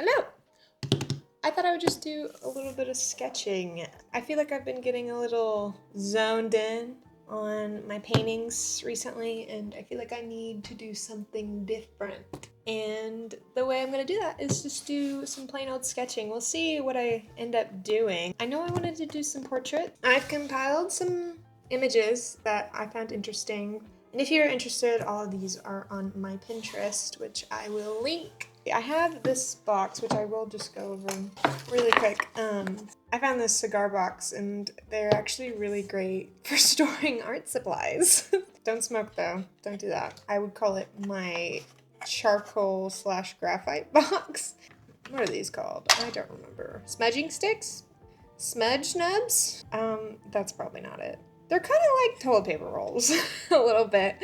Hello! I thought I would just do a little bit of sketching. I feel like I've been getting a little zoned in on my paintings recently, and I feel like I need to do something different. And the way I'm gonna do that is just do some plain old sketching. We'll see what I end up doing. I know I wanted to do some portraits. I've compiled some images that I found interesting. And if you're interested, all of these are on my Pinterest, which I will link. I have this box, which I will just go over really quick. I found this cigar box, and they're actually really great for storing art supplies. Don't smoke though, don't do that. I would call it my charcoal / graphite box. What are these called? I don't remember. Smudging sticks? Smudge nubs? That's probably not it. They're kind of like toilet paper rolls, a little bit.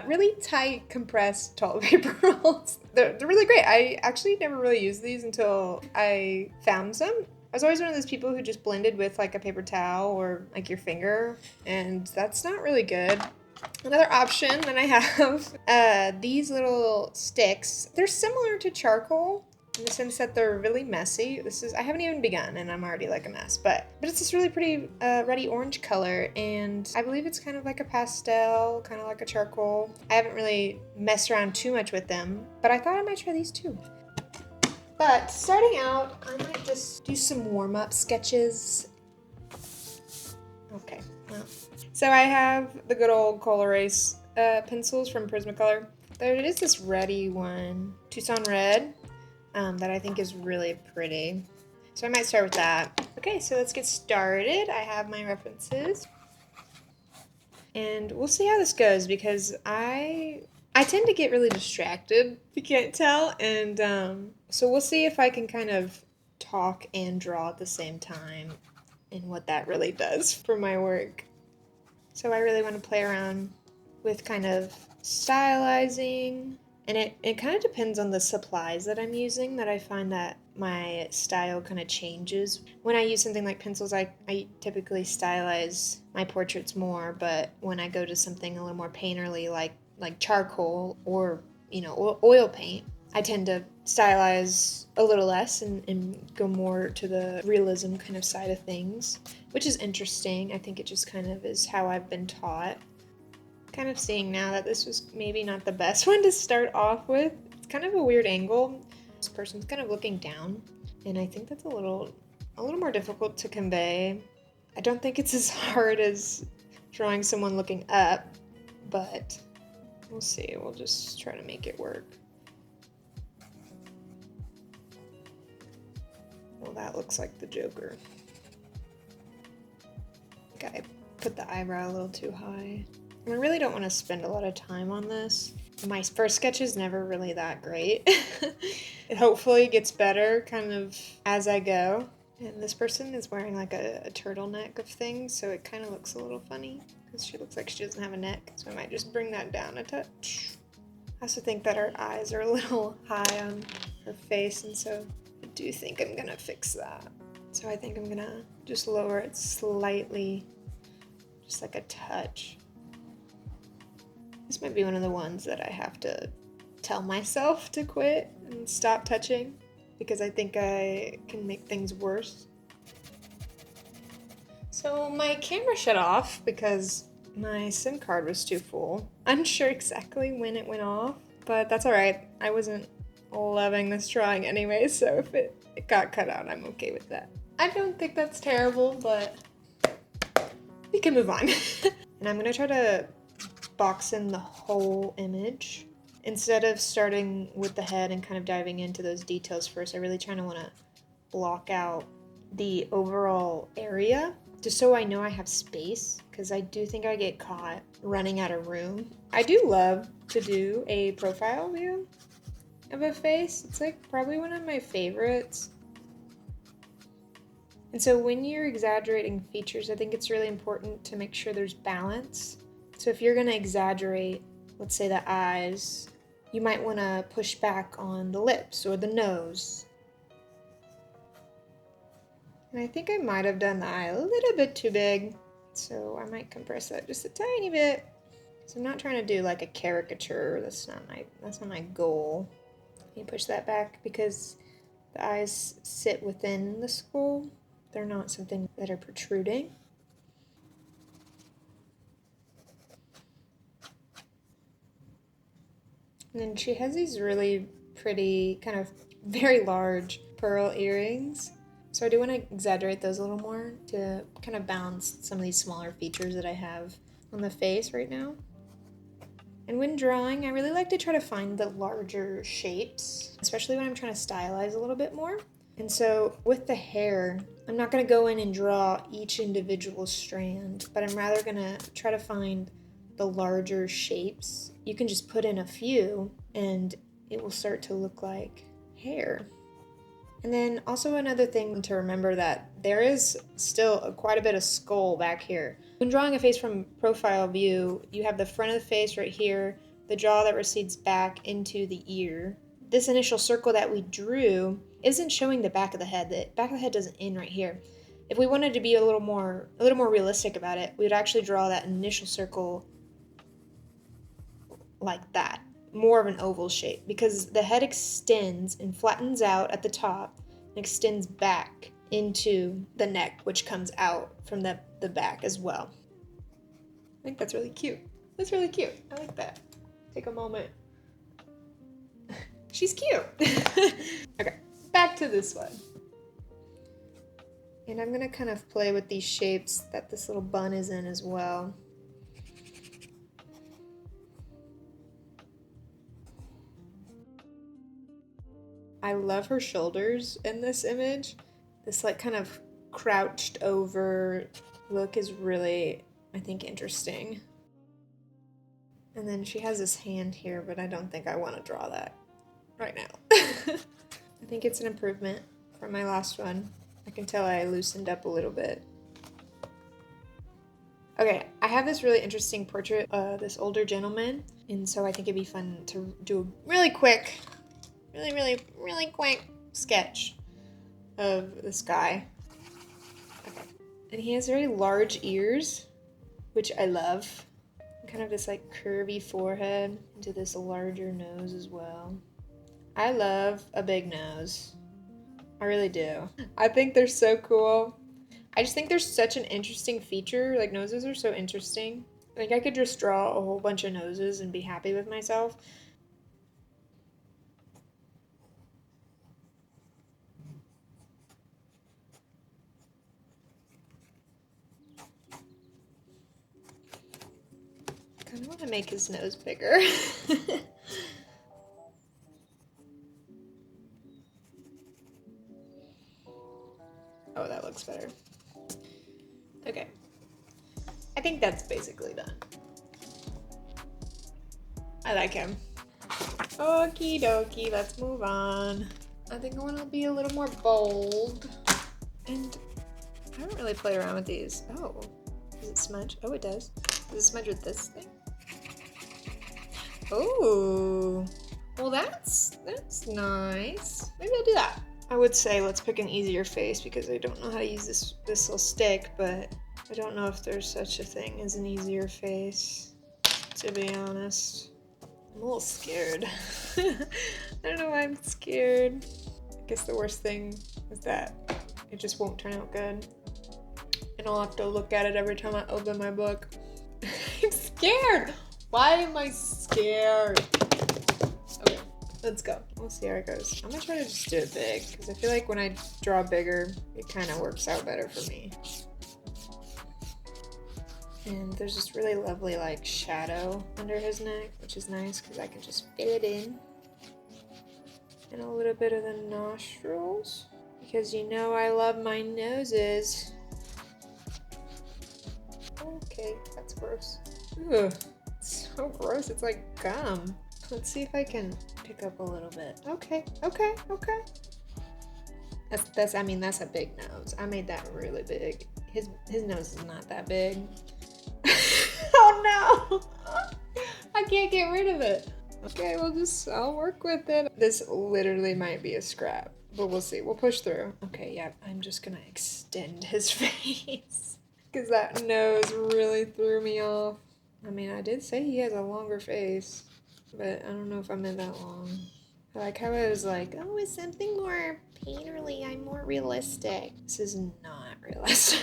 Really tight, compressed toilet paper rolls. They're really great. I actually never really used these until I found some. I was always one of those people who just blended with like a paper towel or like your finger, and that's not really good. Another option that I have, these little sticks. They're similar to charcoal in the sense that they're really messy. I haven't even begun and I'm already like a mess, but it's this really pretty ruddy orange color, and I believe it's kind of like a pastel, kind of like a charcoal. I haven't really messed around too much with them, but I thought I might try these too. But starting out, I might just do some warm-up sketches. Okay, well. So I have the good old Colorase pencils from Prismacolor. There is this reddy one, Tucson Red, that I think is really pretty. So I might start with that. Okay, so let's get started. I have my references. And we'll see how this goes, because I tend to get really distracted, if you can't tell. And so we'll see if I can kind of talk and draw at the same time and what that really does for my work. So I really want to play around with kind of stylizing. And it kind of depends on the supplies that I'm using, that I find that my style kind of changes. When I use something like pencils, I typically stylize my portraits more, but when I go to something a little more painterly like charcoal or, oil paint, I tend to stylize a little less and go more to the realism kind of side of things, which is interesting. I think it just kind of is how I've been taught. Kind of seeing now that this was maybe not the best one to start off with. It's kind of a weird angle. This person's kind of looking down, and I think that's a little more difficult to convey. I don't think it's as hard as drawing someone looking up, but we'll see. We'll just try to make it work. Well, that looks like the Joker. Okay, put the eyebrow a little too high. I really don't want to spend a lot of time on this. My first sketch is never really that great. It hopefully gets better kind of as I go. And this person is wearing like a turtleneck of things, so it kind of looks a little funny because she looks like she doesn't have a neck. So I might just bring that down a touch. I also think that her eyes are a little high on her face, and so I do think I'm gonna fix that. So I think I'm gonna just lower it slightly, just like a touch. This might be one of the ones that I have to tell myself to quit and stop touching, because I think I can make things worse. So my camera shut off because my SIM card was too full. Unsure exactly when it went off, but that's alright. I wasn't loving this drawing anyway, so if it got cut out, I'm okay with that. I don't think that's terrible, but we can move on. And I'm gonna try to box in the whole image instead of starting with the head and kind of diving into those details first. I really want to block out the overall area just so I know I have space, because I do think I get caught running out of room. I do love to do a profile view of a face. It's like probably one of my favorites. And so when you're exaggerating features, I think it's really important to make sure there's balance. So if you're going to exaggerate, let's say the eyes, you might want to push back on the lips or the nose. And I think I might have done the eye a little bit too big, so I might compress that just a tiny bit. So I'm not trying to do like a caricature. That's not my goal. Let me push that back, because The eyes sit within the skull. They're not something that are protruding. And then she has these really pretty, kind of very large pearl earrings. So I do want to exaggerate those a little more to kind of balance some of these smaller features that I have on the face right now. And when drawing, I really like to try to find the larger shapes, especially when I'm trying to stylize a little bit more. And so with the hair, I'm not going to go in and draw each individual strand, but I'm rather going to try to find the larger shapes. You can just put in a few and it will start to look like hair. And then also another thing to remember, that there is still quite a bit of skull back here. When drawing a face from profile view, you have the front of the face right here, the jaw that recedes back into the ear. This initial circle that we drew isn't showing the back of the head. The back of the head doesn't end right here. If we wanted to be a little more realistic about it, we would actually draw that initial circle like that. More of an oval shape, because the head extends and flattens out at the top and extends back into the neck, which comes out from the back as well. I think that's really cute. That's really cute. I like that. Take a moment. She's cute. Okay, back to this one. And I'm gonna kind of play with these shapes that this little bun is in as well. I love her shoulders in this image. This like kind of crouched over look is really, I think, interesting. And then she has this hand here, but I don't think I want to draw that right now. I think it's an improvement from my last one. I can tell I loosened up a little bit. Okay, I have this really interesting portrait of this older gentleman, and so I think it'd be fun to do a really quick sketch of this guy. Okay. And he has very large ears, which I love. Kind of this like curvy forehead into this larger nose as well. I love a big nose. I really do. I think they're so cool. I just think they're such an interesting feature. Like, noses are so interesting. Like, I could just draw a whole bunch of noses and be happy with myself. I kind of want to make his nose bigger. Oh, that looks better. Okay. I think that's basically done. I like him. Okie dokie, let's move on. I think I want to be a little more bold. And I don't really play around with these. Oh, does it smudge? Oh, it does. Does it smudge with this thing? Oh, well that's nice. Maybe I'll do that. I would say let's pick an easier face because I don't know how to use this little stick, but I don't know if there's such a thing as an easier face, to be honest. I'm a little scared. I don't know why I'm scared. I guess the worst thing is that it just won't turn out good. And I'll have to look at it every time I open my book. I'm scared! Why am I scared? Okay, let's go. We'll see how it goes. I'm gonna try to just do it big, because I feel like when I draw bigger, it kind of works out better for me. And there's this really lovely like shadow under his neck, which is nice because I can just fill it in. And a little bit of the nostrils, because you know I love my noses. Okay, that's gross. Ugh, it's so gross, it's like gum. Let's see if I can pick up a little bit. Okay. That's I mean, that's a big nose. I made that really big. His nose is not that big. Oh no! I can't get rid of it. Okay, I'll work with it. This literally might be a scrap, but we'll see. We'll push through. Okay, yeah, I'm just gonna extend his face because that nose really threw me off. I mean, I did say he has a longer face, but I don't know if I meant that long. I like how it was like, oh, with something more painterly, I'm more realistic. This is not realistic.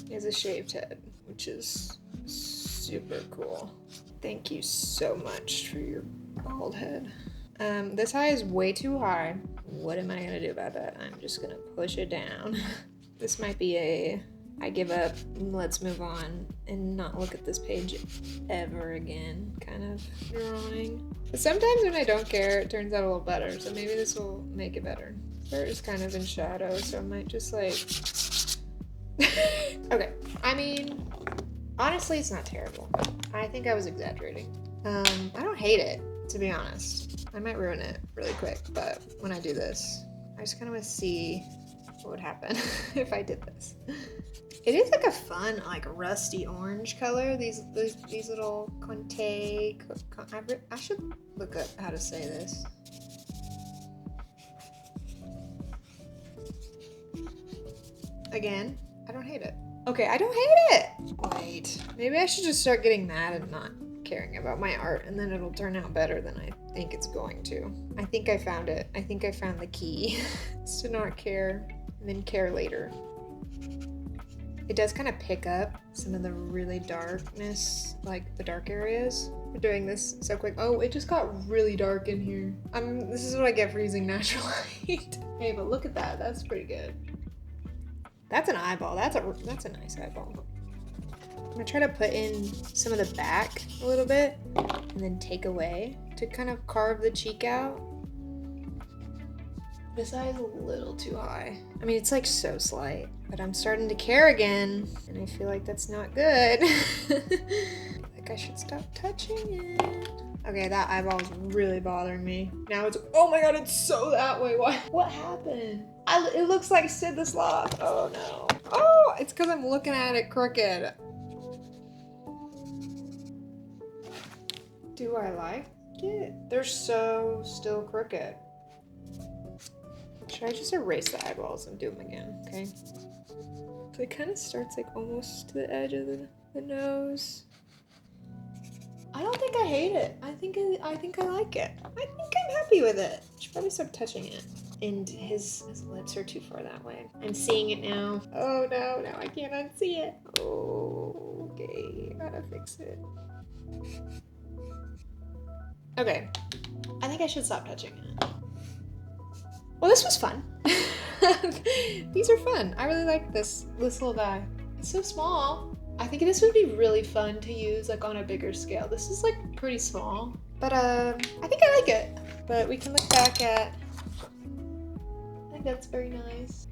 He has a shaved head, which is super cool. Thank you so much for your bald head. This eye is way too high. What am I gonna do about that? I'm just gonna push it down. This might be a I give up, let's move on and not look at this page ever again kind of drawing. But sometimes when I don't care, it turns out a little better. So maybe this will make it better. Skirt is kind of in shadow, so I might just like... Okay, I mean, honestly, it's not terrible. I think I was exaggerating. I don't hate it, to be honest. I might ruin it really quick, but when I do this, I just kind of want to see what would happen if I did this. It is like a fun, like rusty orange color. These little conte. I should look up how to say this. Again, I don't hate it. Okay, I don't hate it. Wait, maybe I should just start getting mad and not caring about my art, and then it'll turn out better than I think it's going to. I think I found it. I think I found the key. It's to not care and then care later. It does kind of pick up some of the really darkness, like the dark areas. We're doing this so quick. Oh, it just got really dark in here. This is what I get for using natural light. Hey, but look at that. That's pretty good. That's an eyeball. That's a nice eyeball. I'm gonna try to put in some of the back a little bit and then take away to kind of carve the cheek out. This eye is a little too high. I mean, it's like so slight, but I'm starting to care again, and I feel like that's not good. Like I should stop touching it. Okay, that eyeball is really bothering me. Now it's, oh my god, it's so that way. What happened? It looks like Sid the Sloth. Oh no. Oh, it's because I'm looking at it crooked. Do I like it? They're so still crooked. Should I just erase the eyeballs and do them again, okay? So it kind of starts like almost to the edge of the nose. I don't think I hate it. I think I like it. I think I'm happy with it. I should probably stop touching it. And his lips are too far that way. I'm seeing it now. Oh no, now I can't unsee it. Oh, okay, gotta fix it. Okay, I think I should stop touching it. Well, this was fun. These are fun. I really like this little guy. It's so small. I think this would be really fun to use like on a bigger scale. This is like pretty small, but I think I like it. But we can look back at, I think that's very nice.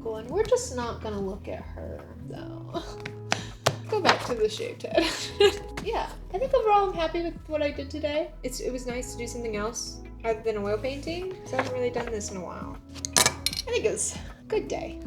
Cool, and we're just not gonna look at her though. Go back to the shaved head. Yeah, I think overall I'm happy with what I did today. It was nice to do something else other than oil painting, because I haven't really done this in a while. I think it was a good day.